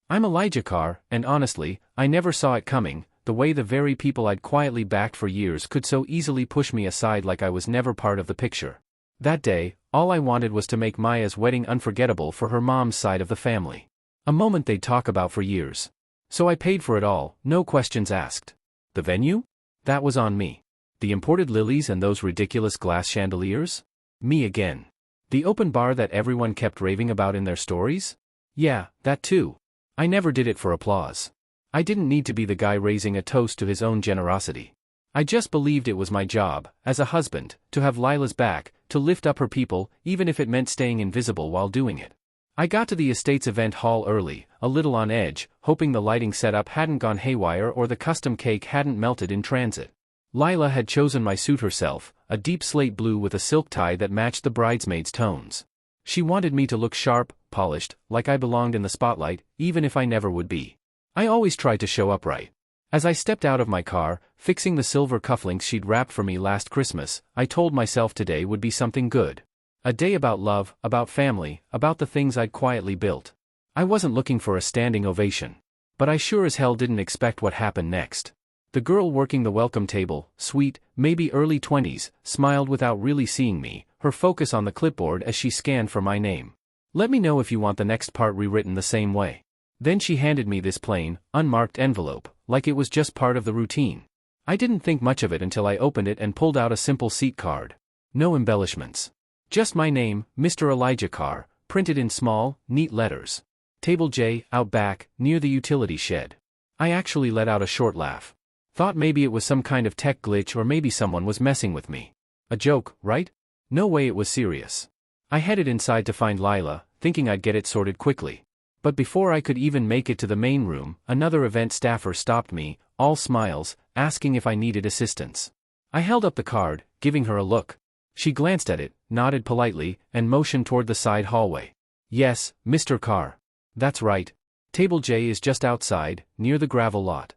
I'm Elijah Carr, and honestly, I never saw it coming, the way the very people I'd quietly backed for years could so easily push me aside like I was never part of the picture. That day, all I wanted was to make Maya's wedding unforgettable for her mom's side of the family. A moment they'd talk about for years. So I paid for it all, no questions asked. The venue? That was on me. The imported lilies and those ridiculous glass chandeliers? Me again. The open bar that everyone kept raving about in their stories? Yeah, that too. I never did it for applause. I didn't need to be the guy raising a toast to his own generosity. I just believed it was my job, as a husband, to have Lila's back, to lift up her people, even if it meant staying invisible while doing it. I got to the estate's event hall early, a little on edge, hoping the lighting setup hadn't gone haywire or the custom cake hadn't melted in transit. Lila had chosen my suit herself, a deep slate blue with a silk tie that matched the bridesmaids' tones. She wanted me to look sharp, polished, like I belonged in the spotlight, even if I never would be. I always tried to show up right. As I stepped out of my car, fixing the silver cufflinks she'd wrapped for me last Christmas, I told myself today would be something good. A day about love, about family, about the things I'd quietly built. I wasn't looking for a standing ovation. But I sure as hell didn't expect what happened next. The girl working the welcome table, sweet, maybe early 20s, smiled without really seeing me, her focus on the clipboard as she scanned for my name. Let me know if you want the next part rewritten the same way. Then she handed me this plain, unmarked envelope, like it was just part of the routine. I didn't think much of it until I opened it and pulled out a simple seat card. No embellishments. Just my name, Mr. Elijah Carr, printed in small, neat letters. Table J, out back, near the utility shed. I actually let out a short laugh. Thought maybe it was some kind of tech glitch or maybe someone was messing with me. A joke, right? No way it was serious. I headed inside to find Lila, thinking I'd get it sorted quickly. But before I could even make it to the main room, another event staffer stopped me, all smiles, asking if I needed assistance. I held up the card, giving her a look. She glanced at it, nodded politely, and motioned toward the side hallway. Yes, Mr. Carr. That's right. Table J is just outside, near the gravel lot.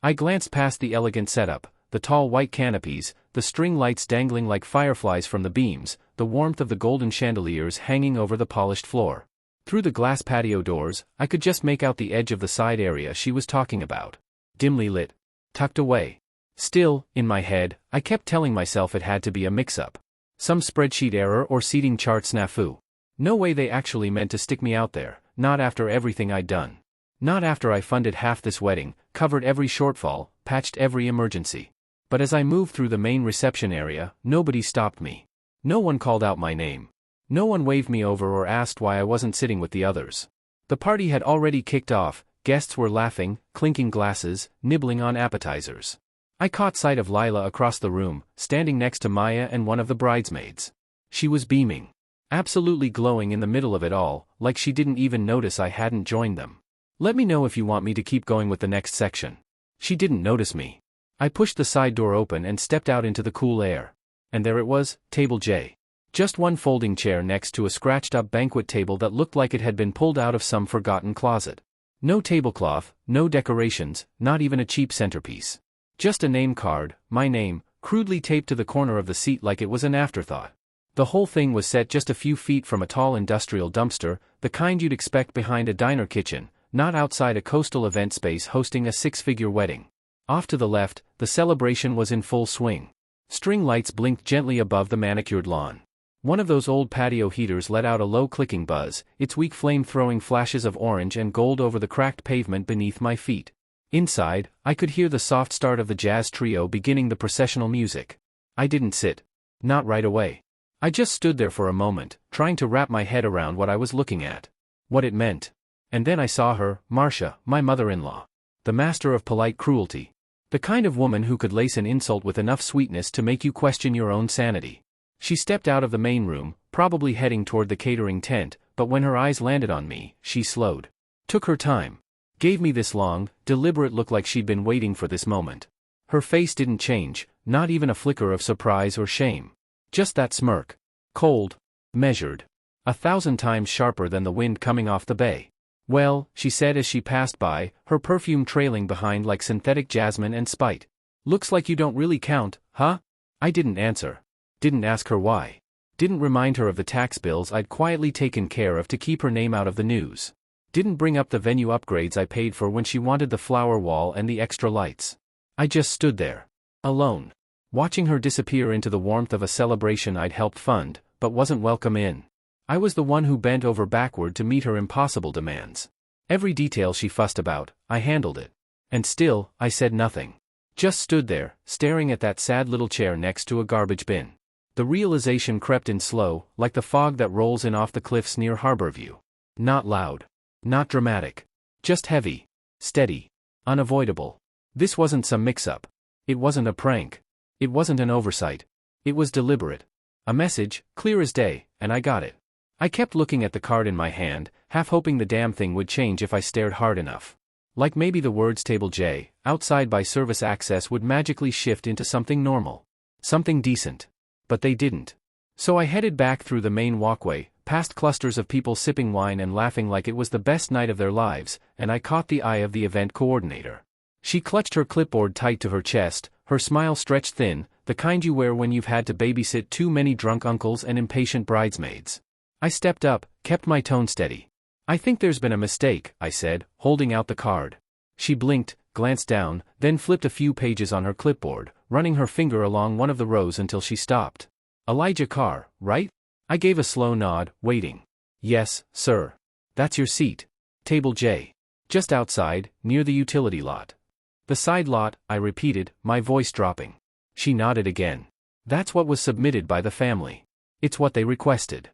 I glanced past the elegant setup, the tall white canopies, the string lights dangling like fireflies from the beams, the warmth of the golden chandeliers hanging over the polished floor. Through the glass patio doors, I could just make out the edge of the side area she was talking about. Dimly lit. Tucked away. Still, in my head, I kept telling myself it had to be a mix-up. Some spreadsheet error or seating chart snafu. No way they actually meant to stick me out there, not after everything I'd done. Not after I funded half this wedding, covered every shortfall, patched every emergency. But as I moved through the main reception area, nobody stopped me. No one called out my name. No one waved me over or asked why I wasn't sitting with the others. The party had already kicked off, guests were laughing, clinking glasses, nibbling on appetizers. I caught sight of Lila across the room, standing next to Maya and one of the bridesmaids. She was beaming. Absolutely glowing in the middle of it all, like she didn't even notice I hadn't joined them. Let me know if you want me to keep going with the next section. She didn't notice me. I pushed the side door open and stepped out into the cool air. And there it was, Table J. Just one folding chair next to a scratched-up banquet table that looked like it had been pulled out of some forgotten closet. No tablecloth, no decorations, not even a cheap centerpiece. Just a name card, my name, crudely taped to the corner of the seat like it was an afterthought. The whole thing was set just a few feet from a tall industrial dumpster, the kind you'd expect behind a diner kitchen, not outside a coastal event space hosting a six-figure wedding. Off to the left, the celebration was in full swing. String lights blinked gently above the manicured lawn. One of those old patio heaters let out a low clicking buzz, its weak flame throwing flashes of orange and gold over the cracked pavement beneath my feet. Inside, I could hear the soft start of the jazz trio beginning the processional music. I didn't sit. Not right away. I just stood there for a moment, trying to wrap my head around what I was looking at. What it meant. And then I saw her, Marcia, my mother-in-law. The master of polite cruelty. The kind of woman who could lace an insult with enough sweetness to make you question your own sanity. She stepped out of the main room, probably heading toward the catering tent, but when her eyes landed on me, she slowed. Took her time. Gave me this long, deliberate look like she'd been waiting for this moment. Her face didn't change, not even a flicker of surprise or shame. Just that smirk. Cold. Measured. 1,000 times sharper than the wind coming off the bay. Well, she said as she passed by, her perfume trailing behind like synthetic jasmine and spite. Looks like you don't really count, huh? I didn't answer. Didn't ask her why. Didn't remind her of the tax bills I'd quietly taken care of to keep her name out of the news. Didn't bring up the venue upgrades I paid for when she wanted the flower wall and the extra lights. I just stood there. Alone. Watching her disappear into the warmth of a celebration I'd helped fund, but wasn't welcome in. I was the one who bent over backward to meet her impossible demands. Every detail she fussed about, I handled it. And still, I said nothing. Just stood there, staring at that sad little chair next to a garbage bin. The realization crept in slow, like the fog that rolls in off the cliffs near Harborview. Not loud. Not dramatic. Just heavy. Steady. Unavoidable. This wasn't some mix-up. It wasn't a prank. It wasn't an oversight. It was deliberate. A message, clear as day, and I got it. I kept looking at the card in my hand, half hoping the damn thing would change if I stared hard enough. Like maybe the words Table J, outside by service access would magically shift into something normal. Something decent. But they didn't. So I headed back through the main walkway, past clusters of people sipping wine and laughing like it was the best night of their lives, and I caught the eye of the event coordinator. She clutched her clipboard tight to her chest, her smile stretched thin, the kind you wear when you've had to babysit too many drunk uncles and impatient bridesmaids. I stepped up, kept my tone steady. I think there's been a mistake, I said, holding out the card. She blinked, glanced down, then flipped a few pages on her clipboard, running her finger along one of the rows until she stopped. Elijah Carr, right? I gave a slow nod, waiting. Yes, sir. That's your seat. Table J. Just outside, near the utility lot. The side lot, I repeated, my voice dropping. She nodded again. That's what was submitted by the family. It's what they requested.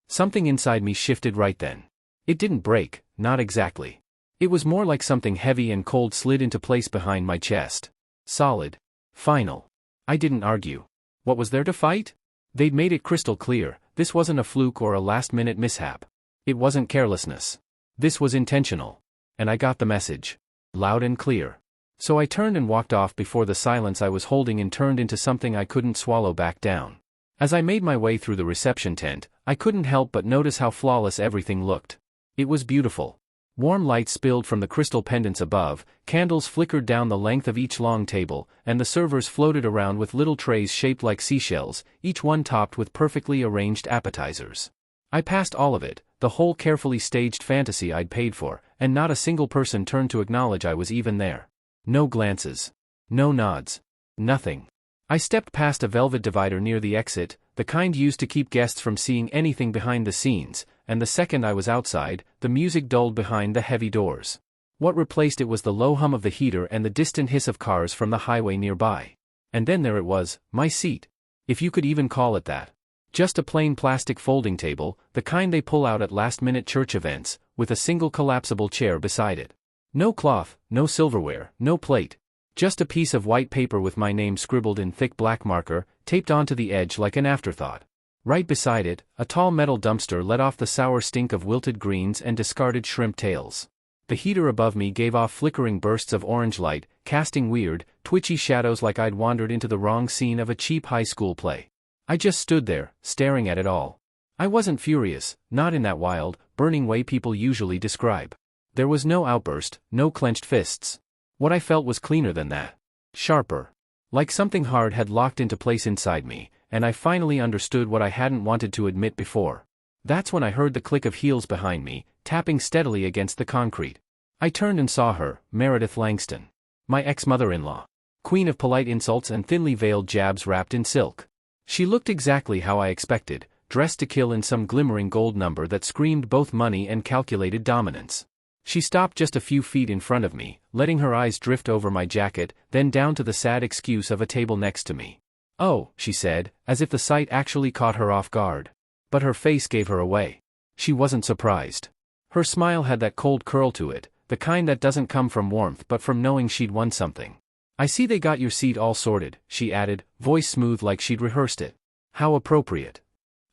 Something inside me shifted right then. It didn't break, not exactly. It was more like something heavy and cold slid into place behind my chest. Solid. Final. I didn't argue. What was there to fight? They'd made it crystal clear, this wasn't a fluke or a last-minute mishap. It wasn't carelessness. This was intentional. And I got the message. Loud and clear. So I turned and walked off before the silence I was holding and turned into something I couldn't swallow back down. As I made my way through the reception tent, I couldn't help but notice how flawless everything looked. It was beautiful. Warm light spilled from the crystal pendants above, candles flickered down the length of each long table, and the servers floated around with little trays shaped like seashells, each one topped with perfectly arranged appetizers. I passed all of it, the whole carefully staged fantasy I'd paid for, and not a single person turned to acknowledge I was even there. No glances. No nods. Nothing. I stepped past a velvet divider near the exit, the kind used to keep guests from seeing anything behind the scenes, and the second I was outside, the music dulled behind the heavy doors. What replaced it was the low hum of the heater and the distant hiss of cars from the highway nearby. And then there it was, my seat. If you could even call it that. Just a plain plastic folding table, the kind they pull out at last-minute church events, with a single collapsible chair beside it. No cloth, no silverware, no plate. Just a piece of white paper with my name scribbled in thick black marker, taped onto the edge like an afterthought. Right beside it, a tall metal dumpster let off the sour stink of wilted greens and discarded shrimp tails. The heater above me gave off flickering bursts of orange light, casting weird, twitchy shadows like I'd wandered into the wrong scene of a cheap high school play. I just stood there, staring at it all. I wasn't furious, not in that wild, burning way people usually describe. There was no outburst, no clenched fists. What I felt was cleaner than that. Sharper. Like something hard had locked into place inside me, and I finally understood what I hadn't wanted to admit before. That's when I heard the click of heels behind me, tapping steadily against the concrete. I turned and saw her, Meredith Langston. My ex-mother-in-law. Queen of polite insults and thinly veiled jabs wrapped in silk. She looked exactly how I expected, dressed to kill in some glimmering gold number that screamed both money and calculated dominance. She stopped just a few feet in front of me, letting her eyes drift over my jacket, then down to the sad excuse of a table next to me. "Oh," she said, as if the sight actually caught her off guard. But her face gave her away. She wasn't surprised. Her smile had that cold curl to it, the kind that doesn't come from warmth but from knowing she'd won something. "I see they got your seat all sorted," she added, voice smooth like she'd rehearsed it. How appropriate.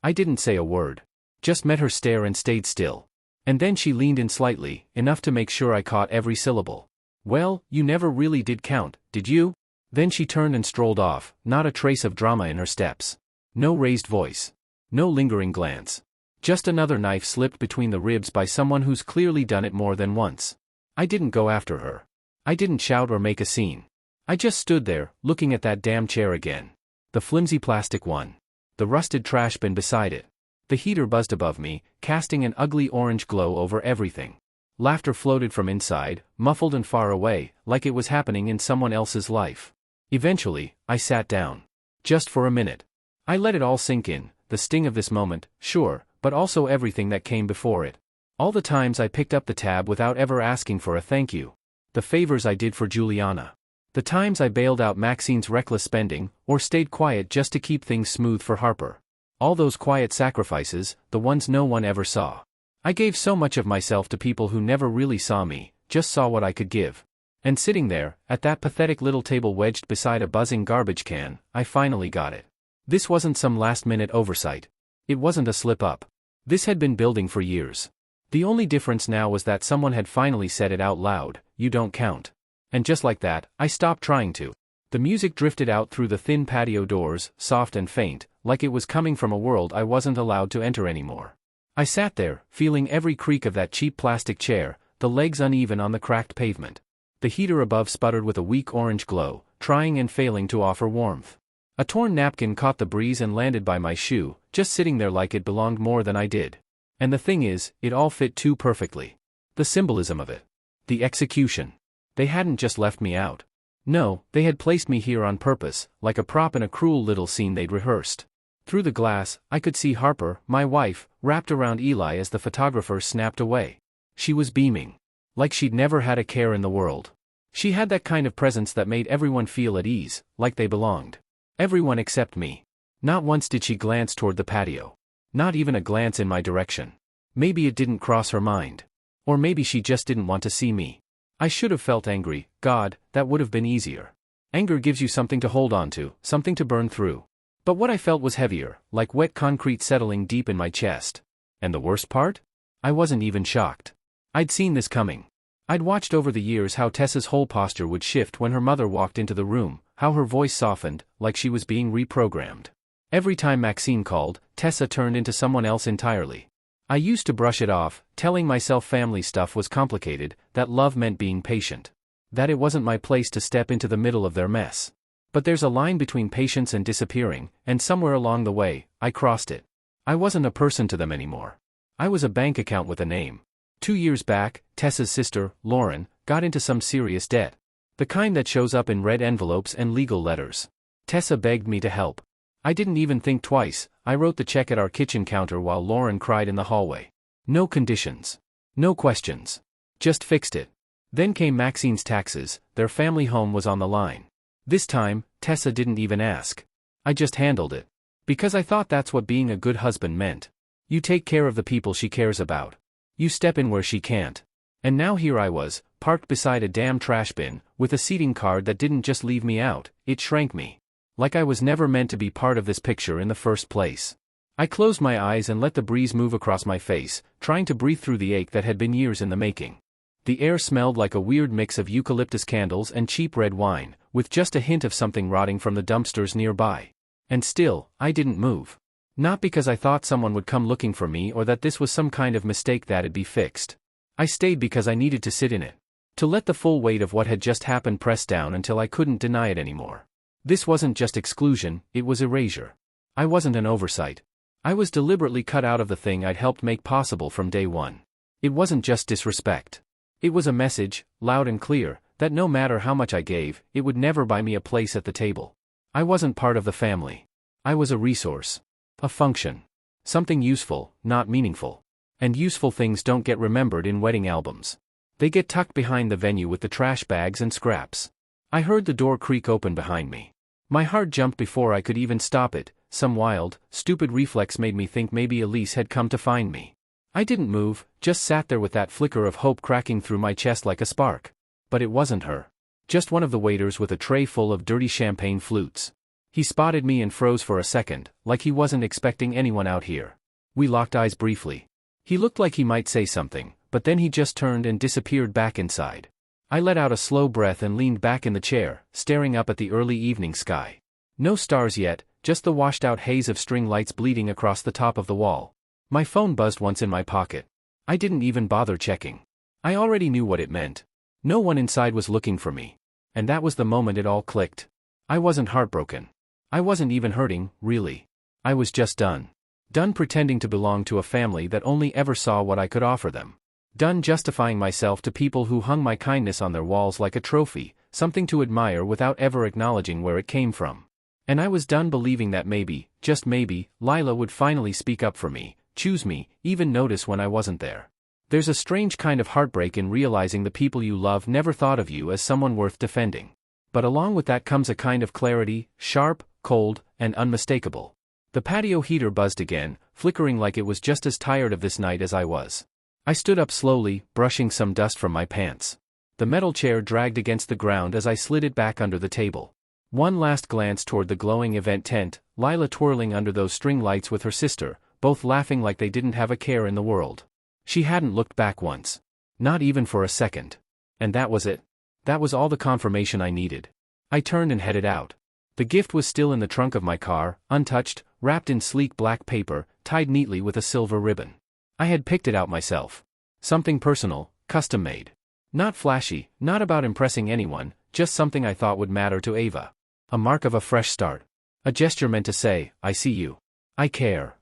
I didn't say a word. Just met her stare and stayed still. And then she leaned in slightly, enough to make sure I caught every syllable. "Well, you never really did count, did you?" Then she turned and strolled off, not a trace of drama in her steps. No raised voice. No lingering glance. Just another knife slipped between the ribs by someone who's clearly done it more than once. I didn't go after her. I didn't shout or make a scene. I just stood there, looking at that damn chair again. The flimsy plastic one. The rusted trash bin beside it. The heater buzzed above me, casting an ugly orange glow over everything. Laughter floated from inside, muffled and far away, like it was happening in someone else's life. Eventually, I sat down. Just for a minute. I let it all sink in, the sting of this moment, sure, but also everything that came before it. All the times I picked up the tab without ever asking for a thank you. The favors I did for Juliana. The times I bailed out Maxine's reckless spending, or stayed quiet just to keep things smooth for Harper. All those quiet sacrifices, the ones no one ever saw. I gave so much of myself to people who never really saw me, just saw what I could give. And sitting there, at that pathetic little table wedged beside a buzzing garbage can, I finally got it. This wasn't some last-minute oversight. It wasn't a slip-up. This had been building for years. The only difference now was that someone had finally said it out loud, "You don't count." And just like that, I stopped trying to. The music drifted out through the thin patio doors, soft and faint, like it was coming from a world I wasn't allowed to enter anymore. I sat there, feeling every creak of that cheap plastic chair, the legs uneven on the cracked pavement. The heater above sputtered with a weak orange glow, trying and failing to offer warmth. A torn napkin caught the breeze and landed by my shoe, just sitting there like it belonged more than I did. And the thing is, it all fit too perfectly. The symbolism of it. The execution. They hadn't just left me out. No, they had placed me here on purpose, like a prop in a cruel little scene they'd rehearsed. Through the glass, I could see Harper, my wife, wrapped around Eli as the photographer snapped away. She was beaming. Like she'd never had a care in the world. She had that kind of presence that made everyone feel at ease, like they belonged. Everyone except me. Not once did she glance toward the patio. Not even a glance in my direction. Maybe it didn't cross her mind. Or maybe she just didn't want to see me. I should have felt angry, God, that would have been easier. Anger gives you something to hold on to, something to burn through. But what I felt was heavier, like wet concrete settling deep in my chest. And the worst part? I wasn't even shocked. I'd seen this coming. I'd watched over the years how Tessa's whole posture would shift when her mother walked into the room, how her voice softened, like she was being reprogrammed. Every time Maxine called, Tessa turned into someone else entirely. I used to brush it off, telling myself family stuff was complicated, that love meant being patient. That it wasn't my place to step into the middle of their mess. But there's a line between patience and disappearing, and somewhere along the way, I crossed it. I wasn't a person to them anymore. I was a bank account with a name. 2 years back, Tessa's sister, Lauren, got into some serious debt. The kind that shows up in red envelopes and legal letters. Tessa begged me to help. I didn't even think twice, I wrote the check at our kitchen counter while Lauren cried in the hallway. No conditions. No questions. Just fixed it. Then came Maxine's taxes, their family home was on the line. This time, Tessa didn't even ask. I just handled it. Because I thought that's what being a good husband meant. You take care of the people she cares about. You step in where she can't. And now here I was, parked beside a damn trash bin, with a seating card that didn't just leave me out, it shrank me. Like I was never meant to be part of this picture in the first place. I closed my eyes and let the breeze move across my face, trying to breathe through the ache that had been years in the making. The air smelled like a weird mix of eucalyptus candles and cheap red wine, with just a hint of something rotting from the dumpsters nearby. And still, I didn't move. Not because I thought someone would come looking for me or that this was some kind of mistake that'd be fixed. I stayed because I needed to sit in it. To let the full weight of what had just happened press down until I couldn't deny it anymore. This wasn't just exclusion, it was erasure. I wasn't an oversight. I was deliberately cut out of the thing I'd helped make possible from day one. It wasn't just disrespect. It was a message, loud and clear, that no matter how much I gave, it would never buy me a place at the table. I wasn't part of the family. I was a resource. A function. Something useful, not meaningful. And useful things don't get remembered in wedding albums. They get tucked behind the venue with the trash bags and scraps. I heard the door creak open behind me. My heart jumped before I could even stop it. Some wild, stupid reflex made me think maybe Elise had come to find me. I didn't move, just sat there with that flicker of hope cracking through my chest like a spark. But it wasn't her. Just one of the waiters with a tray full of dirty champagne flutes. He spotted me and froze for a second, like he wasn't expecting anyone out here. We locked eyes briefly. He looked like he might say something, but then he just turned and disappeared back inside. I let out a slow breath and leaned back in the chair, staring up at the early evening sky. No stars yet, just the washed-out haze of string lights bleeding across the top of the wall. My phone buzzed once in my pocket. I didn't even bother checking. I already knew what it meant. No one inside was looking for me. And that was the moment it all clicked. I wasn't heartbroken. I wasn't even hurting, really. I was just done. Done pretending to belong to a family that only ever saw what I could offer them. Done justifying myself to people who hung my kindness on their walls like a trophy, something to admire without ever acknowledging where it came from. And I was done believing that maybe, just maybe, Lila would finally speak up for me, choose me, even notice when I wasn't there. There's a strange kind of heartbreak in realizing the people you love never thought of you as someone worth defending. But along with that comes a kind of clarity, sharp, cold, and unmistakable. The patio heater buzzed again, flickering like it was just as tired of this night as I was. I stood up slowly, brushing some dust from my pants. The metal chair dragged against the ground as I slid it back under the table. One last glance toward the glowing event tent, Lila twirling under those string lights with her sister, both laughing like they didn't have a care in the world. She hadn't looked back once. Not even for a second. And that was it. That was all the confirmation I needed. I turned and headed out. The gift was still in the trunk of my car, untouched, wrapped in sleek black paper, tied neatly with a silver ribbon. I had picked it out myself. Something personal, custom-made. Not flashy, not about impressing anyone, just something I thought would matter to Ava. A mark of a fresh start. A gesture meant to say, I see you. I care.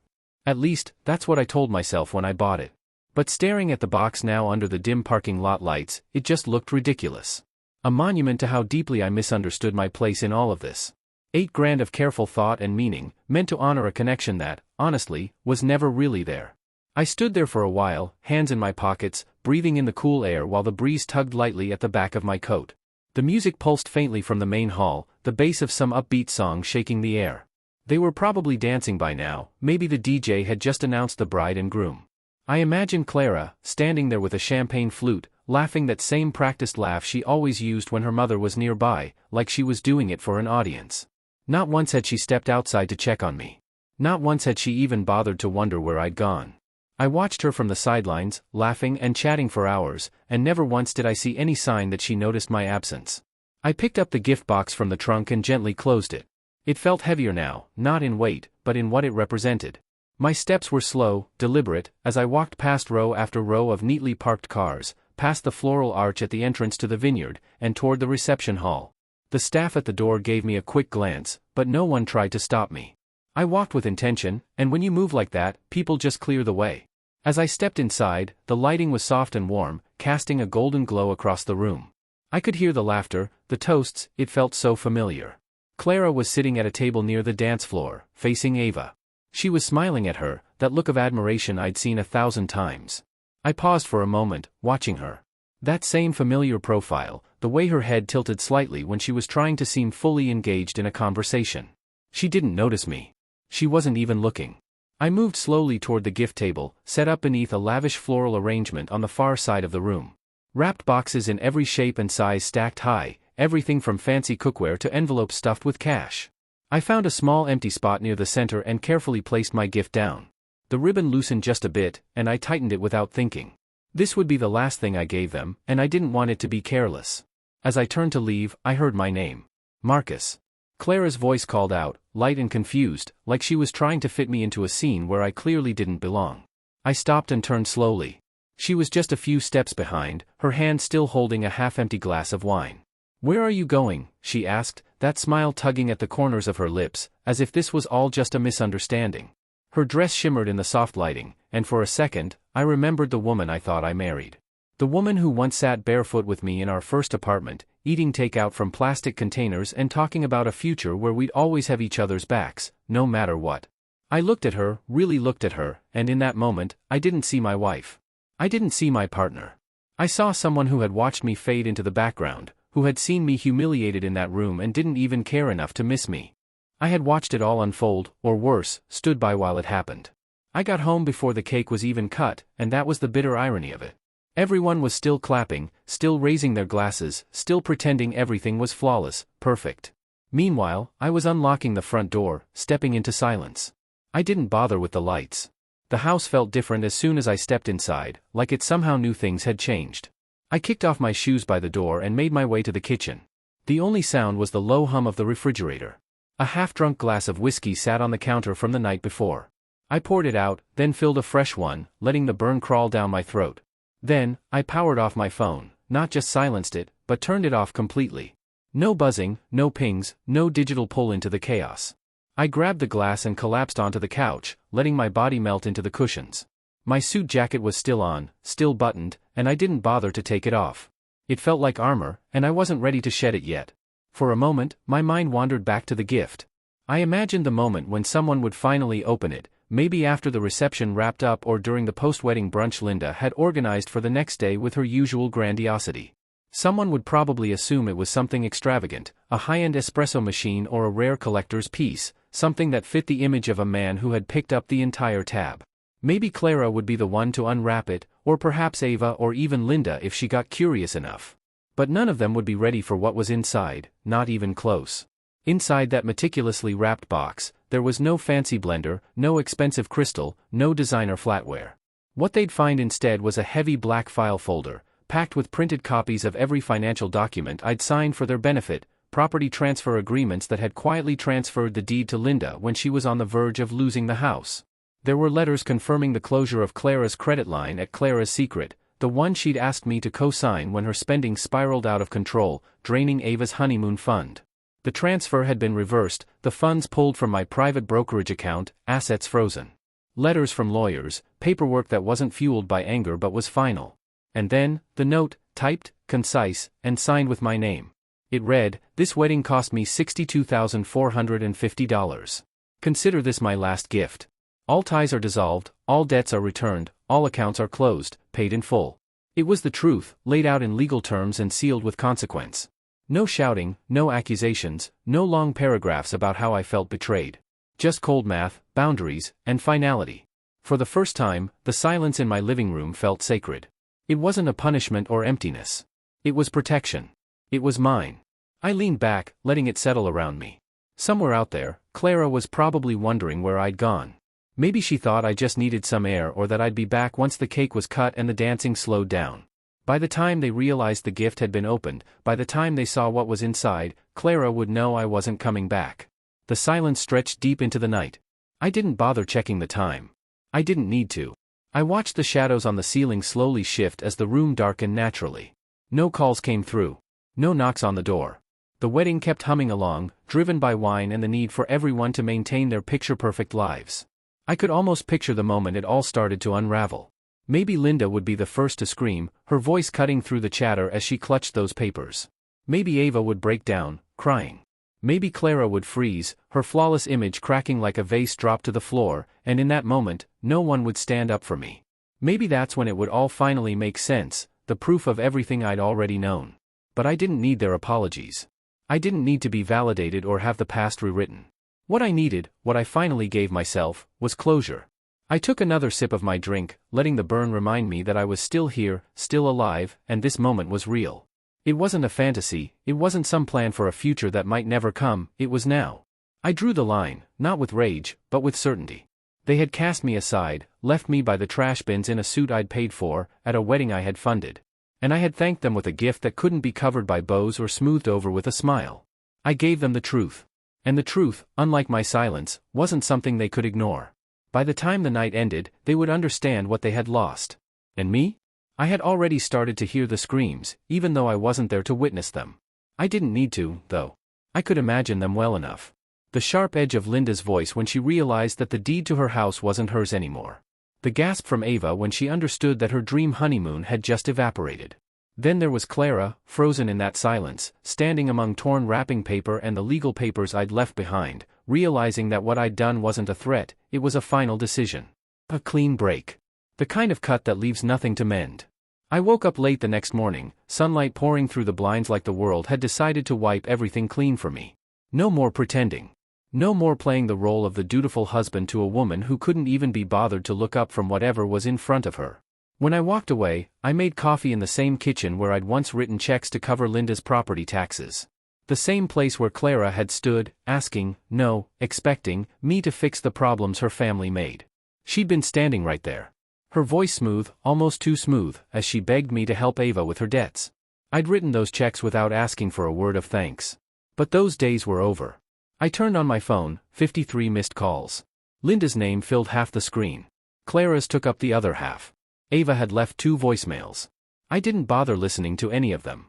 At least, that's what I told myself when I bought it. But staring at the box now under the dim parking lot lights, it just looked ridiculous. A monument to how deeply I misunderstood my place in all of this. $8,000 of careful thought and meaning, meant to honor a connection that, honestly, was never really there. I stood there for a while, hands in my pockets, breathing in the cool air while the breeze tugged lightly at the back of my coat. The music pulsed faintly from the main hall, the bass of some upbeat song shaking the air. They were probably dancing by now, maybe the DJ had just announced the bride and groom. I imagined Clara, standing there with a champagne flute, laughing that same practiced laugh she always used when her mother was nearby, like she was doing it for an audience. Not once had she stepped outside to check on me. Not once had she even bothered to wonder where I'd gone. I watched her from the sidelines, laughing and chatting for hours, and never once did I see any sign that she noticed my absence. I picked up the gift box from the trunk and gently closed it. It felt heavier now, not in weight, but in what it represented. My steps were slow, deliberate, as I walked past row after row of neatly parked cars, past the floral arch at the entrance to the vineyard, and toward the reception hall. The staff at the door gave me a quick glance, but no one tried to stop me. I walked with intention, and when you move like that, people just clear the way. As I stepped inside, the lighting was soft and warm, casting a golden glow across the room. I could hear the laughter, the toasts, it felt so familiar. Clara was sitting at a table near the dance floor, facing Ava. She was smiling at her, that look of admiration I'd seen 1,000 times. I paused for a moment, watching her. That same familiar profile, the way her head tilted slightly when she was trying to seem fully engaged in a conversation. She didn't notice me. She wasn't even looking. I moved slowly toward the gift table, set up beneath a lavish floral arrangement on the far side of the room. Wrapped boxes in every shape and size stacked high, everything from fancy cookware to envelopes stuffed with cash. I found a small empty spot near the center and carefully placed my gift down. The ribbon loosened just a bit, and I tightened it without thinking. This would be the last thing I gave them, and I didn't want it to be careless. As I turned to leave, I heard my name. Marcus. Clara's voice called out, light and confused, like she was trying to fit me into a scene where I clearly didn't belong. I stopped and turned slowly. She was just a few steps behind, her hand still holding a half-empty glass of wine. "Where are you going?" she asked, that smile tugging at the corners of her lips, as if this was all just a misunderstanding. Her dress shimmered in the soft lighting, and for a second, I remembered the woman I thought I married. The woman who once sat barefoot with me in our first apartment, eating takeout from plastic containers and talking about a future where we'd always have each other's backs, no matter what. I looked at her, really looked at her, and in that moment, I didn't see my wife. I didn't see my partner. I saw someone who had watched me fade into the background, who had seen me humiliated in that room and didn't even care enough to miss me. I had watched it all unfold, or worse, stood by while it happened. I got home before the cake was even cut, and that was the bitter irony of it. Everyone was still clapping, still raising their glasses, still pretending everything was flawless, perfect. Meanwhile, I was unlocking the front door, stepping into silence. I didn't bother with the lights. The house felt different as soon as I stepped inside, like it somehow knew things had changed. I kicked off my shoes by the door and made my way to the kitchen. The only sound was the low hum of the refrigerator. A half-drunk glass of whiskey sat on the counter from the night before. I poured it out, then filled a fresh one, letting the burn crawl down my throat. Then, I powered off my phone, not just silenced it, but turned it off completely. No buzzing, no pings, no digital pull into the chaos. I grabbed the glass and collapsed onto the couch, letting my body melt into the cushions. My suit jacket was still on, still buttoned, and I didn't bother to take it off. It felt like armor, and I wasn't ready to shed it yet. For a moment, my mind wandered back to the gift. I imagined the moment when someone would finally open it, maybe after the reception wrapped up or during the post-wedding brunch Linda had organized for the next day with her usual grandiosity. Someone would probably assume it was something extravagant, a high-end espresso machine or a rare collector's piece, something that fit the image of a man who had picked up the entire tab. Maybe Clara would be the one to unwrap it, or perhaps Ava or even Linda if she got curious enough. But none of them would be ready for what was inside, not even close. Inside that meticulously wrapped box, there was no fancy blender, no expensive crystal, no designer flatware. What they'd find instead was a heavy black file folder, packed with printed copies of every financial document I'd signed for their benefit, property transfer agreements that had quietly transferred the deed to Linda when she was on the verge of losing the house. There were letters confirming the closure of Clara's credit line at Clara's Secret, the one she'd asked me to co-sign when her spending spiraled out of control, draining Ava's honeymoon fund. The transfer had been reversed, the funds pulled from my private brokerage account, assets frozen. Letters from lawyers, paperwork that wasn't fueled by anger but was final. And then, the note, typed, concise, and signed with my name. It read, "This wedding cost me $62,450. Consider this my last gift. All ties are dissolved, all debts are returned, all accounts are closed, paid in full." It was the truth, laid out in legal terms and sealed with consequence. No shouting, no accusations, no long paragraphs about how I felt betrayed. Just cold math, boundaries, and finality. For the first time, the silence in my living room felt sacred. It wasn't a punishment or emptiness. It was protection. It was mine. I leaned back, letting it settle around me. Somewhere out there, Clara was probably wondering where I'd gone. Maybe she thought I just needed some air or that I'd be back once the cake was cut and the dancing slowed down. By the time they realized the gift had been opened, by the time they saw what was inside, Clara would know I wasn't coming back. The silence stretched deep into the night. I didn't bother checking the time. I didn't need to. I watched the shadows on the ceiling slowly shift as the room darkened naturally. No calls came through. No knocks on the door. The wedding kept humming along, driven by wine and the need for everyone to maintain their picture-perfect lives. I could almost picture the moment it all started to unravel. Maybe Linda would be the first to scream, her voice cutting through the chatter as she clutched those papers. Maybe Ava would break down, crying. Maybe Clara would freeze, her flawless image cracking like a vase dropped to the floor, and in that moment, no one would stand up for me. Maybe that's when it would all finally make sense, the proof of everything I'd already known. But I didn't need their apologies. I didn't need to be validated or have the past rewritten. What I needed, what I finally gave myself, was closure. I took another sip of my drink, letting the burn remind me that I was still here, still alive, and this moment was real. It wasn't a fantasy, it wasn't some plan for a future that might never come, it was now. I drew the line, not with rage, but with certainty. They had cast me aside, left me by the trash bins in a suit I'd paid for, at a wedding I had funded. And I had thanked them with a gift that couldn't be covered by bows or smoothed over with a smile. I gave them the truth. And the truth, unlike my silence, wasn't something they could ignore. By the time the night ended, they would understand what they had lost. And me? I had already started to hear the screams, even though I wasn't there to witness them. I didn't need to, though. I could imagine them well enough. The sharp edge of Linda's voice when she realized that the deed to her house wasn't hers anymore. The gasp from Ava when she understood that her dream honeymoon had just evaporated. Then there was Clara, frozen in that silence, standing among torn wrapping paper and the legal papers I'd left behind, realizing that what I'd done wasn't a threat, it was a final decision. A clean break. The kind of cut that leaves nothing to mend. I woke up late the next morning, sunlight pouring through the blinds like the world had decided to wipe everything clean for me. No more pretending. No more playing the role of the dutiful husband to a woman who couldn't even be bothered to look up from whatever was in front of her. When I walked away, I made coffee in the same kitchen where I'd once written checks to cover Linda's property taxes. The same place where Clara had stood, asking, no, expecting, me to fix the problems her family made. She'd been standing right there. Her voice smooth, almost too smooth, as she begged me to help Ava with her debts. I'd written those checks without asking for a word of thanks. But those days were over. I turned on my phone, 53 missed calls. Linda's name filled half the screen. Clara's took up the other half. Ava had left 2 voicemails. I didn't bother listening to any of them.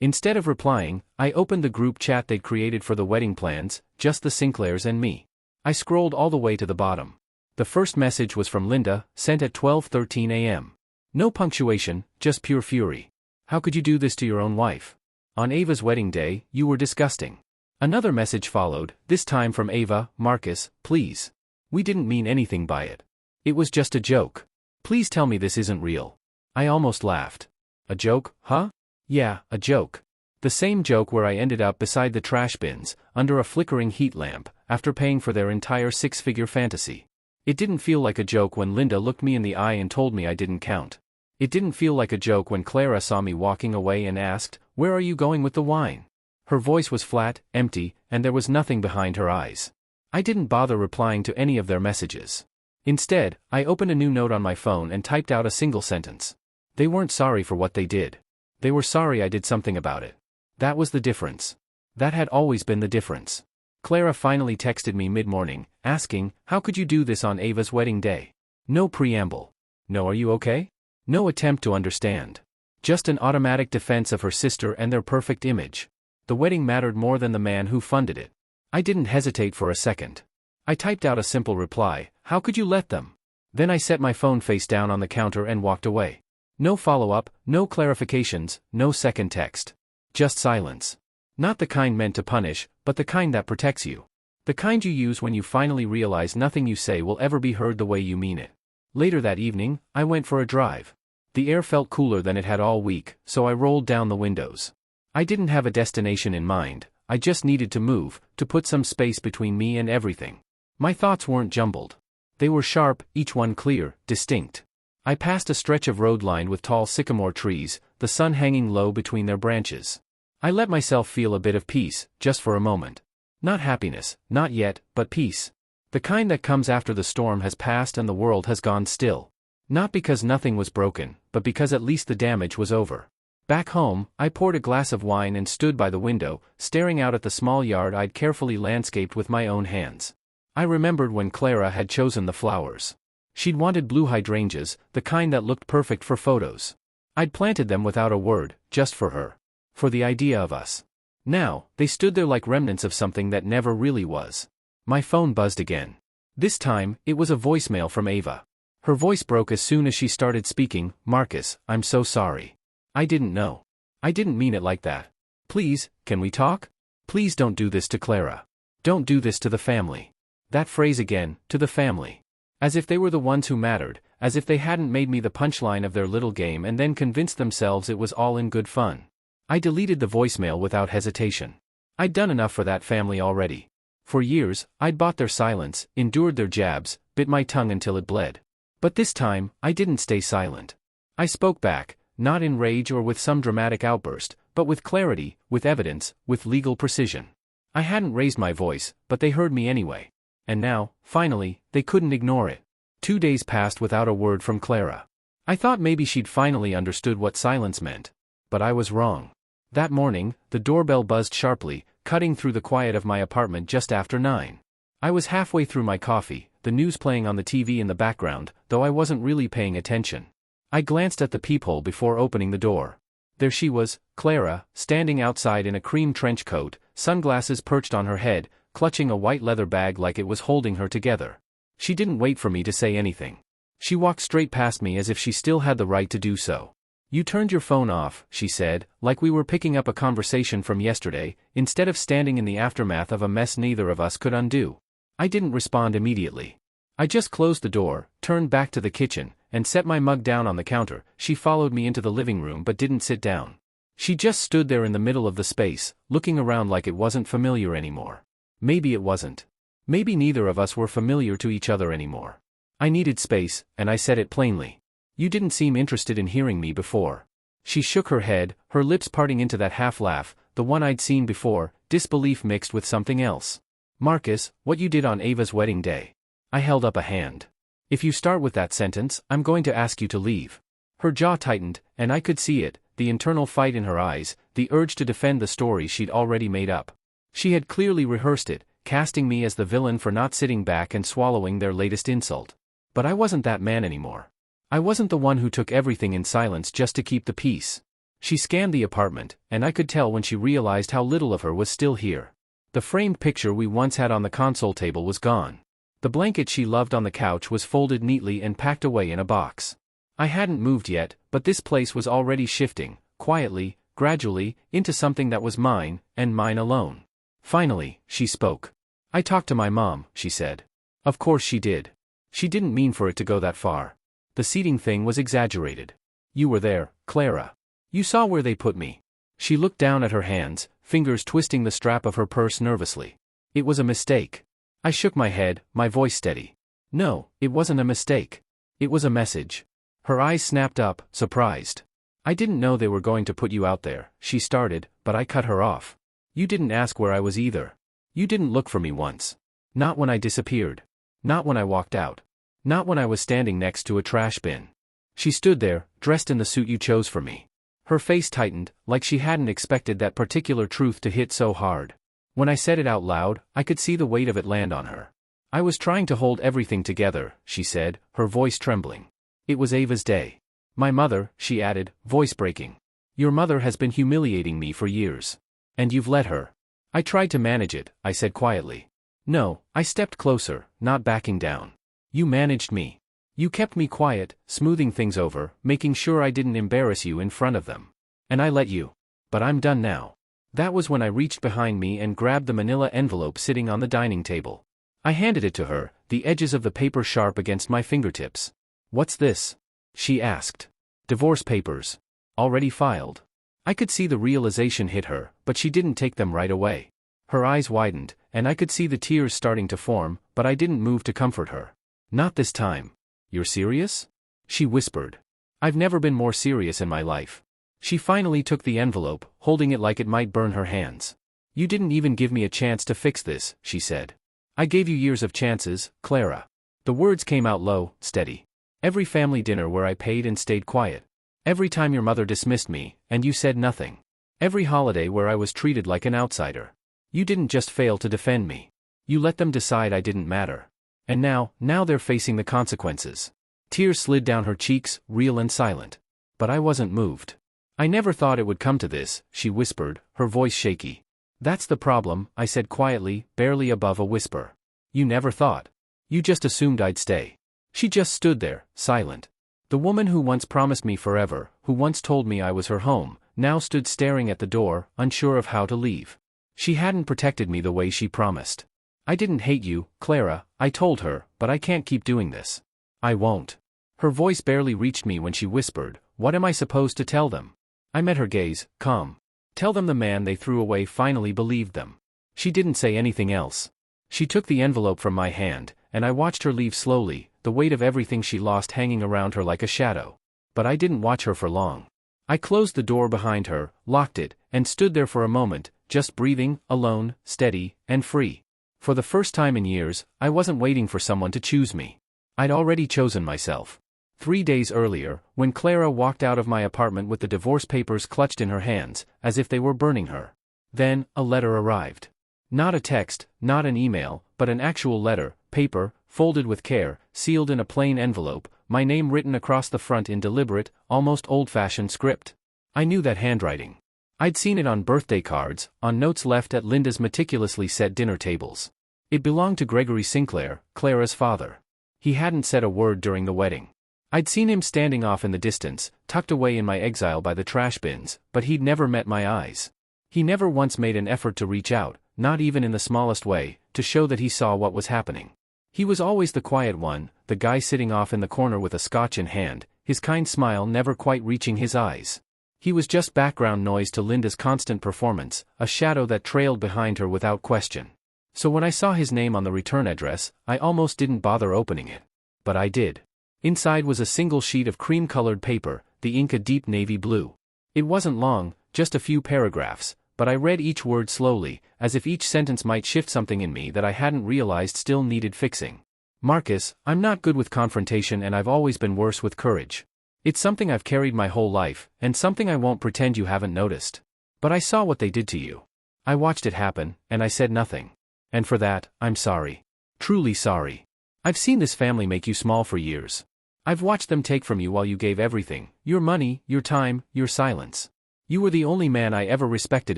Instead of replying, I opened the group chat they'd created for the wedding plans, just the Sinclairs and me. I scrolled all the way to the bottom. The first message was from Linda, sent at 12:13 a.m. No punctuation, just pure fury. How could you do this to your own wife? On Ava's wedding day, you were disgusting. Another message followed, this time from Ava, Marcus, please. We didn't mean anything by it. It was just a joke. Please tell me this isn't real. I almost laughed. A joke, huh? Yeah, a joke. The same joke where I ended up beside the trash bins, under a flickering heat lamp, after paying for their entire six-figure fantasy. It didn't feel like a joke when Linda looked me in the eye and told me I didn't count. It didn't feel like a joke when Clara saw me walking away and asked, "Where are you going with the wine?" Her voice was flat, empty, and there was nothing behind her eyes. I didn't bother replying to any of their messages. Instead, I opened a new note on my phone and typed out a single sentence. They weren't sorry for what they did. They were sorry I did something about it. That was the difference. That had always been the difference. Clara finally texted me mid-morning, asking, "How could you do this on Ava's wedding day?" No preamble. No "are you okay?" No attempt to understand. Just an automatic defense of her sister and their perfect image. The wedding mattered more than the man who funded it. I didn't hesitate for a second. I typed out a simple reply, "How could you let them?" Then I set my phone face down on the counter and walked away. No follow-up, no clarifications, no second text. Just silence. Not the kind meant to punish, but the kind that protects you. The kind you use when you finally realize nothing you say will ever be heard the way you mean it. Later that evening, I went for a drive. The air felt cooler than it had all week, so I rolled down the windows. I didn't have a destination in mind, I just needed to move, to put some space between me and everything. My thoughts weren't jumbled. They were sharp, each one clear, distinct. I passed a stretch of road lined with tall sycamore trees, the sun hanging low between their branches. I let myself feel a bit of peace, just for a moment. Not happiness, not yet, but peace. The kind that comes after the storm has passed and the world has gone still. Not because nothing was broken, but because at least the damage was over. Back home, I poured a glass of wine and stood by the window, staring out at the small yard I'd carefully landscaped with my own hands. I remembered when Clara had chosen the flowers. She'd wanted blue hydrangeas, the kind that looked perfect for photos. I'd planted them without a word, just for her. For the idea of us. Now, they stood there like remnants of something that never really was. My phone buzzed again. This time, it was a voicemail from Ava. Her voice broke as soon as she started speaking. "Marcus, I'm so sorry. I didn't know. I didn't mean it like that. Please, can we talk? Please don't do this to Clara. Don't do this to the family." That phrase again, to the family. As if they were the ones who mattered, as if they hadn't made me the punchline of their little game and then convinced themselves it was all in good fun. I deleted the voicemail without hesitation. I'd done enough for that family already. For years, I'd bought their silence, endured their jabs, bit my tongue until it bled. But this time, I didn't stay silent. I spoke back, not in rage or with some dramatic outburst, but with clarity, with evidence, with legal precision. I hadn't raised my voice, but they heard me anyway. And now, finally, they couldn't ignore it. 2 days passed without a word from Clara. I thought maybe she'd finally understood what silence meant. But I was wrong. That morning, the doorbell buzzed sharply, cutting through the quiet of my apartment just after 9. I was halfway through my coffee, the news playing on the TV in the background, though I wasn't really paying attention. I glanced at the peephole before opening the door. There she was, Clara, standing outside in a cream trench coat, sunglasses perched on her head, clutching a white leather bag like it was holding her together. She didn't wait for me to say anything. She walked straight past me as if she still had the right to do so. "You turned your phone off," she said, like we were picking up a conversation from yesterday, instead of standing in the aftermath of a mess neither of us could undo. I didn't respond immediately. I just closed the door, turned back to the kitchen, and set my mug down on the counter. She followed me into the living room but didn't sit down. She just stood there in the middle of the space, looking around like it wasn't familiar anymore. Maybe it wasn't. Maybe neither of us were familiar to each other anymore. I needed space, and I said it plainly. "You didn't seem interested in hearing me before." She shook her head, her lips parting into that half-laugh, the one I'd seen before, disbelief mixed with something else. "Marcus, what you did on Ava's wedding day." I held up a hand. "If you start with that sentence, I'm going to ask you to leave." Her jaw tightened, and I could see it, the internal fight in her eyes, the urge to defend the story she'd already made up. She had clearly rehearsed it, casting me as the villain for not sitting back and swallowing their latest insult. But I wasn't that man anymore. I wasn't the one who took everything in silence just to keep the peace. She scanned the apartment, and I could tell when she realized how little of her was still here. The framed picture we once had on the console table was gone. The blanket she loved on the couch was folded neatly and packed away in a box. I hadn't moved yet, but this place was already shifting, quietly, gradually, into something that was mine, and mine alone. Finally, she spoke. "I talked to my mom," she said. Of course she did. She didn't mean for it to go that far. The seating thing was exaggerated. "You were there, Clara. You saw where they put me." She looked down at her hands, fingers twisting the strap of her purse nervously. "It was a mistake." I shook my head, my voice steady. "No, it wasn't a mistake. It was a message." Her eyes snapped up, surprised. "I didn't know they were going to put you out there," she started, but I cut her off. "You didn't ask where I was either. You didn't look for me once. Not when I disappeared. Not when I walked out. Not when I was standing next to a trash bin." She stood there, dressed in the suit you chose for me. Her face tightened, like she hadn't expected that particular truth to hit so hard. When I said it out loud, I could see the weight of it land on her. "I was trying to hold everything together," she said, her voice trembling. "It was Ava's day. My mother," she added, voice breaking. "Your mother has been humiliating me for years. And you've let her." "I tried to manage it," I said quietly. "No," I stepped closer, not backing down. "You managed me. You kept me quiet, smoothing things over, making sure I didn't embarrass you in front of them. And I let you. But I'm done now." That was when I reached behind me and grabbed the manila envelope sitting on the dining table. I handed it to her, the edges of the paper sharp against my fingertips. "What's this?" she asked. "Divorce papers. Already filed." I could see the realization hit her, but she didn't take them right away. Her eyes widened, and I could see the tears starting to form, but I didn't move to comfort her. "Not this time." "You're serious?" she whispered. "I've never been more serious in my life." She finally took the envelope, holding it like it might burn her hands. "You didn't even give me a chance to fix this," she said. "I gave you years of chances, Clara." The words came out low, steady. "Every family dinner where I paid and stayed quiet. Every time your mother dismissed me, and you said nothing. Every holiday where I was treated like an outsider. You didn't just fail to defend me. You let them decide I didn't matter. And now they're facing the consequences." Tears slid down her cheeks, real and silent. But I wasn't moved. "I never thought it would come to this," she whispered, her voice shaky. "That's the problem," I said quietly, barely above a whisper. "You never thought. You just assumed I'd stay." She just stood there, silent. The woman who once promised me forever, who once told me I was her home, now stood staring at the door, unsure of how to leave. She hadn't protected me the way she promised. "I didn't hate you, Clara," I told her, "but I can't keep doing this. I won't." Her voice barely reached me when she whispered, "What am I supposed to tell them?" I met her gaze, calm. "Tell them the man they threw away finally believed them." She didn't say anything else. She took the envelope from my hand, and I watched her leave slowly, the weight of everything she lost hanging around her like a shadow. But I didn't watch her for long. I closed the door behind her, locked it, and stood there for a moment, just breathing, alone, steady, and free. For the first time in years, I wasn't waiting for someone to choose me. I'd already chosen myself. 3 days earlier, when Clara walked out of my apartment with the divorce papers clutched in her hands, as if they were burning her. Then, a letter arrived. Not a text, not an email, but an actual letter, paper, folded with care, sealed in a plain envelope, my name written across the front in deliberate, almost old-fashioned script. I knew that handwriting. I'd seen it on birthday cards, on notes left at Linda's meticulously set dinner tables. It belonged to Gregory Sinclair, Clara's father. He hadn't said a word during the wedding. I'd seen him standing off in the distance, tucked away in my exile by the trash bins, but he'd never met my eyes. He never once made an effort to reach out, not even in the smallest way, to show that he saw what was happening. He was always the quiet one, the guy sitting off in the corner with a scotch in hand, his kind smile never quite reaching his eyes. He was just background noise to Linda's constant performance, a shadow that trailed behind her without question. So when I saw his name on the return address, I almost didn't bother opening it. But I did. Inside was a single sheet of cream-colored paper, the ink a deep navy blue. It wasn't long, just a few paragraphs, but I read each word slowly, as if each sentence might shift something in me that I hadn't realized still needed fixing. "Marcus, I'm not good with confrontation and I've always been worse with courage. It's something I've carried my whole life, and something I won't pretend you haven't noticed. But I saw what they did to you. I watched it happen, and I said nothing. And for that, I'm sorry. Truly sorry. I've seen this family make you small for years. I've watched them take from you while you gave everything, your money, your time, your silence. You were the only man I ever respected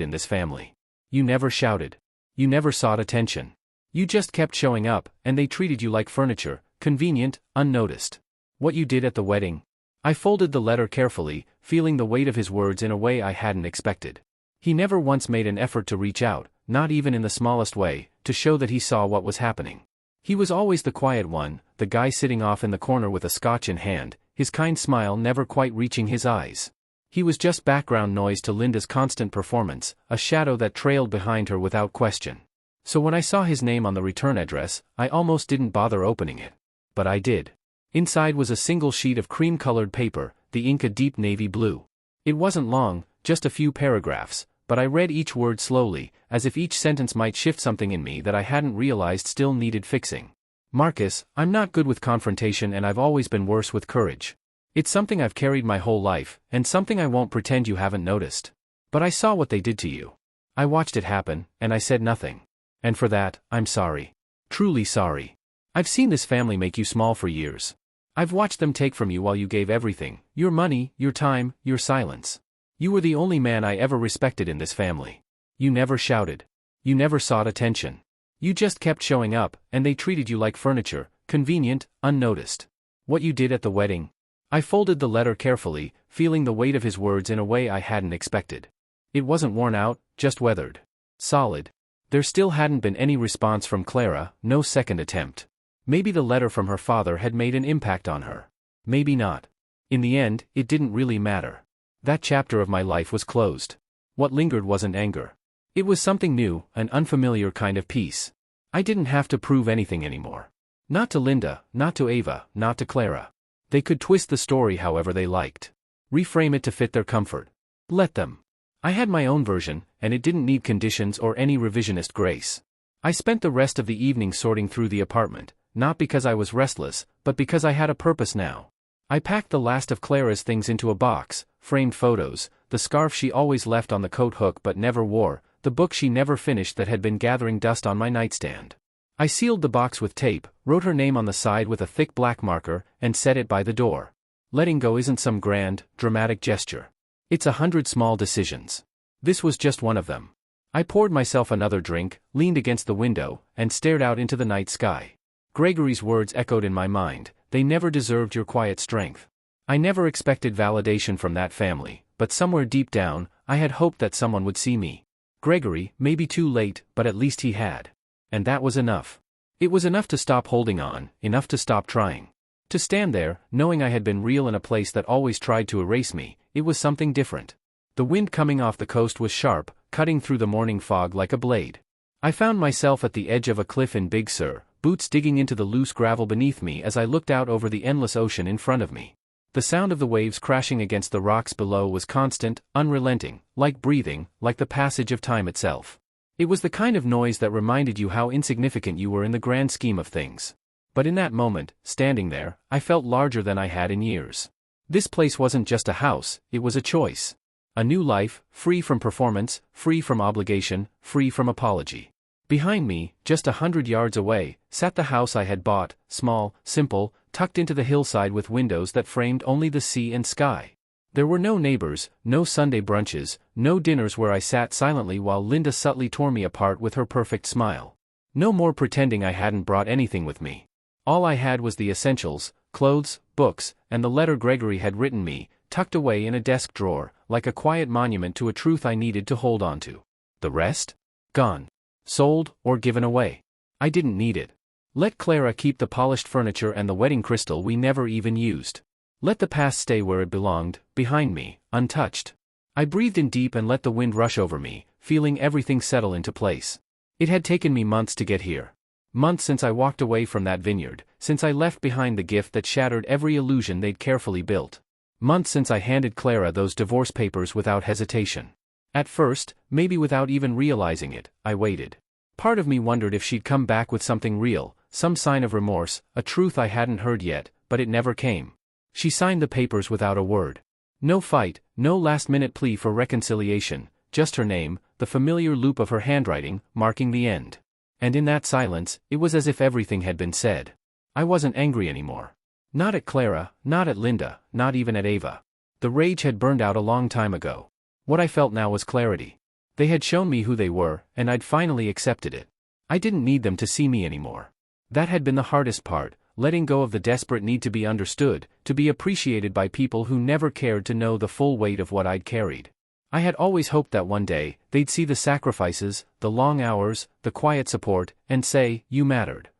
in this family. You never shouted. You never sought attention. You just kept showing up, and they treated you like furniture, convenient, unnoticed. What you did at the wedding? I folded the letter carefully, feeling the weight of his words in a way I hadn't expected. He never once made an effort to reach out, not even in the smallest way, to show that he saw what was happening. He was always the quiet one, the guy sitting off in the corner with a scotch in hand, his kind smile never quite reaching his eyes. He was just background noise to Linda's constant performance, a shadow that trailed behind her without question. So when I saw his name on the return address, I almost didn't bother opening it. But I did. Inside was a single sheet of cream-colored paper, the ink a deep navy blue. It wasn't long, just a few paragraphs, but I read each word slowly, as if each sentence might shift something in me that I hadn't realized still needed fixing. Marcus, I'm not good with confrontation and I've always been worse with courage. It's something I've carried my whole life, and something I won't pretend you haven't noticed. But I saw what they did to you. I watched it happen, and I said nothing. And for that, I'm sorry. Truly sorry. I've seen this family make you small for years. I've watched them take from you while you gave everything, your money, your time, your silence. You were the only man I ever respected in this family. You never shouted. You never sought attention. You just kept showing up, and they treated you like furniture, convenient, unnoticed. What you did at the wedding? I folded the letter carefully, feeling the weight of his words in a way I hadn't expected. It wasn't worn out, just weathered. Solid. There still hadn't been any response from Clara, no second attempt. Maybe the letter from her father had made an impact on her. Maybe not. In the end, it didn't really matter. That chapter of my life was closed. What lingered wasn't anger. It was something new, an unfamiliar kind of peace. I didn't have to prove anything anymore. Not to Linda, not to Ava, not to Clara. They could twist the story however they liked. Reframe it to fit their comfort. Let them. I had my own version, and it didn't need conditions or any revisionist grace. I spent the rest of the evening sorting through the apartment, not because I was restless, but because I had a purpose now. I packed the last of Clara's things into a box, framed photos, the scarf she always left on the coat hook but never wore, the book she never finished that had been gathering dust on my nightstand. I sealed the box with tape, wrote her name on the side with a thick black marker, and set it by the door. Letting go isn't some grand, dramatic gesture. It's 100 small decisions. This was just one of them. I poured myself another drink, leaned against the window, and stared out into the night sky. Gregory's words echoed in my mind, they never deserved your quiet strength. I never expected validation from that family, but somewhere deep down, I had hoped that someone would see me. Gregory, maybe too late, but at least he had. And that was enough. It was enough to stop holding on, enough to stop trying. To stand there, knowing I had been real in a place that always tried to erase me, it was something different. The wind coming off the coast was sharp, cutting through the morning fog like a blade. I found myself at the edge of a cliff in Big Sur, boots digging into the loose gravel beneath me as I looked out over the endless ocean in front of me. The sound of the waves crashing against the rocks below was constant, unrelenting, like breathing, like the passage of time itself. It was the kind of noise that reminded you how insignificant you were in the grand scheme of things. But in that moment, standing there, I felt larger than I had in years. This place wasn't just a house, it was a choice. A new life, free from performance, free from obligation, free from apology. Behind me, just 100 yards away, sat the house I had bought, small, simple, tucked into the hillside with windows that framed only the sea and sky. There were no neighbors, no Sunday brunches, no dinners where I sat silently while Linda subtly tore me apart with her perfect smile. No more pretending I hadn't brought anything with me. All I had was the essentials, clothes, books, and the letter Gregory had written me, tucked away in a desk drawer, like a quiet monument to a truth I needed to hold on to. The rest? Gone. Sold, or given away. I didn't need it. Let Clara keep the polished furniture and the wedding crystal we never even used. Let the past stay where it belonged, behind me, untouched. I breathed in deep and let the wind rush over me, feeling everything settle into place. It had taken me months to get here. Months since I walked away from that vineyard, since I left behind the gift that shattered every illusion they'd carefully built. Months since I handed Clara those divorce papers without hesitation. At first, maybe without even realizing it, I waited. Part of me wondered if she'd come back with something real, some sign of remorse, a truth I hadn't heard yet, but it never came. She signed the papers without a word. No fight, no last-minute plea for reconciliation, just her name, the familiar loop of her handwriting, marking the end. And in that silence, it was as if everything had been said. I wasn't angry anymore. Not at Clara, not at Linda, not even at Ava. The rage had burned out a long time ago. What I felt now was clarity. They had shown me who they were, and I'd finally accepted it. I didn't need them to see me anymore. That had been the hardest part, letting go of the desperate need to be understood, to be appreciated by people who never cared to know the full weight of what I'd carried. I had always hoped that one day, they'd see the sacrifices, the long hours, the quiet support, and say, "You mattered."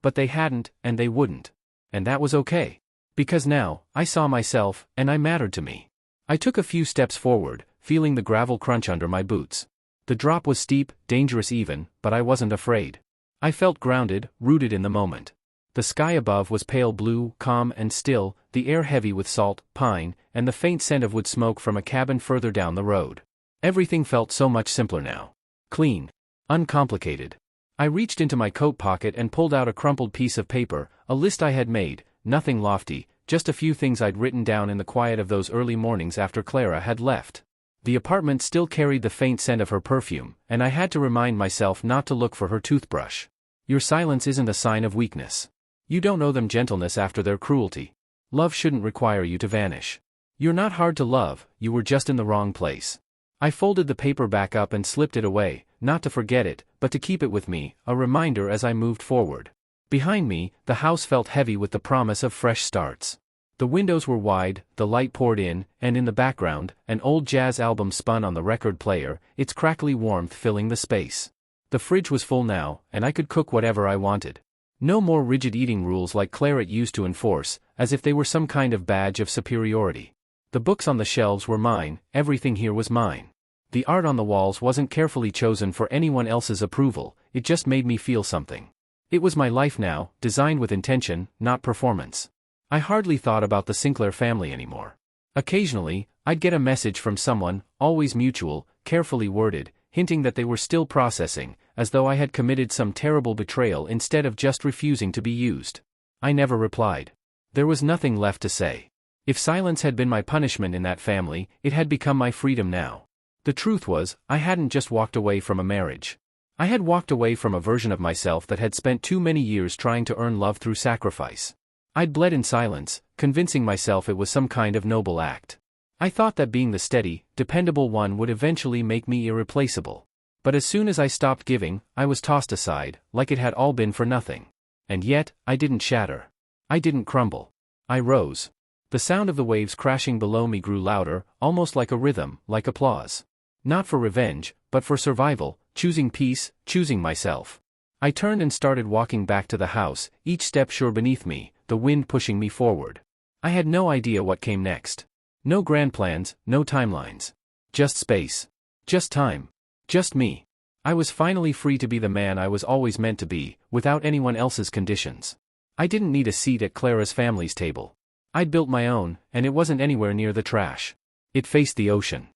But they hadn't, and they wouldn't. And that was okay. Because now, I saw myself, and I mattered to me. I took a few steps forward, feeling the gravel crunch under my boots. The drop was steep, dangerous even, but I wasn't afraid. I felt grounded, rooted in the moment. The sky above was pale blue, calm and still, the air heavy with salt, pine, and the faint scent of wood smoke from a cabin further down the road. Everything felt so much simpler now. Clean. Uncomplicated. I reached into my coat pocket and pulled out a crumpled piece of paper, a list I had made, nothing lofty, just a few things I'd written down in the quiet of those early mornings after Clara had left. The apartment still carried the faint scent of her perfume, and I had to remind myself not to look for her toothbrush. Your silence isn't a sign of weakness. You don't owe them gentleness after their cruelty. Love shouldn't require you to vanish. You're not hard to love, you were just in the wrong place. I folded the paper back up and slipped it away, not to forget it, but to keep it with me, a reminder as I moved forward. Behind me, the house felt heavy with the promise of fresh starts. The windows were wide, the light poured in, and in the background, an old jazz album spun on the record player, its crackly warmth filling the space. The fridge was full now, and I could cook whatever I wanted. No more rigid eating rules like Claret used to enforce, as if they were some kind of badge of superiority. The books on the shelves were mine, everything here was mine. The art on the walls wasn't carefully chosen for anyone else's approval, it just made me feel something. It was my life now, designed with intention, not performance. I hardly thought about the Sinclair family anymore. Occasionally, I'd get a message from someone, always mutual, carefully worded, hinting that they were still processing, as though I had committed some terrible betrayal instead of just refusing to be used. I never replied. There was nothing left to say. If silence had been my punishment in that family, it had become my freedom now. The truth was, I hadn't just walked away from a marriage. I had walked away from a version of myself that had spent too many years trying to earn love through sacrifice. I'd bled in silence, convincing myself it was some kind of noble act. I thought that being the steady, dependable one would eventually make me irreplaceable. But as soon as I stopped giving, I was tossed aside, like it had all been for nothing. And yet, I didn't shatter. I didn't crumble. I rose. The sound of the waves crashing below me grew louder, almost like a rhythm, like applause. Not for revenge, but for survival, choosing peace, choosing myself. I turned and started walking back to the house, each step sure beneath me, the wind pushing me forward. I had no idea what came next. No grand plans, no timelines. Just space. Just time. Just me. I was finally free to be the man I was always meant to be, without anyone else's conditions. I didn't need a seat at Clara's family's table. I'd built my own, and it wasn't anywhere near the trash. It faced the ocean.